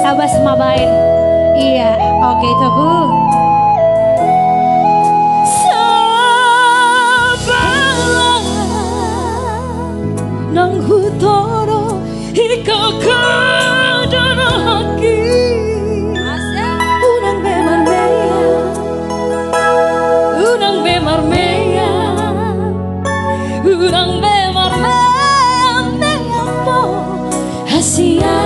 Sabas mabain. Iya, oke itu Bu. Sabarlah nang hutoro ika kadana haki unang bemar meya unang bemar meya unang bemar meya meya po hasia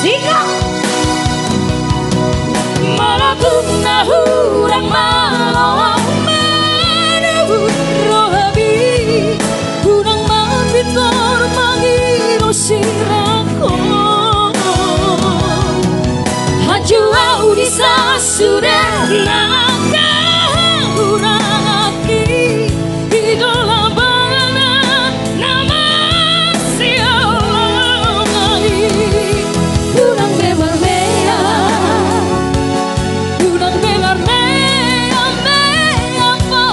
sika malatung nahurang malawang manahu rohabi unang mabitor mangiro sirako hajua udisa sudah naga urang aki idola bana nama sialangai unang bemar meya unang bemar meya meya po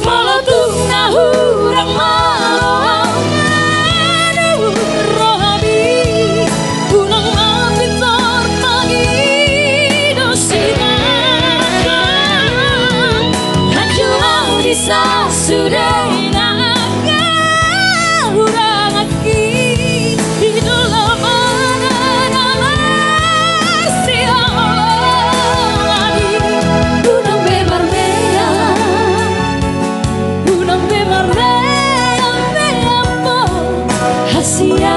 malatung nahurang malawang manahu rohabi unang mabitor magido sinakan hajua udisa sudah naga urang aki idola mana nama sialangai unang bemar meya unang bemar meya meya po hasia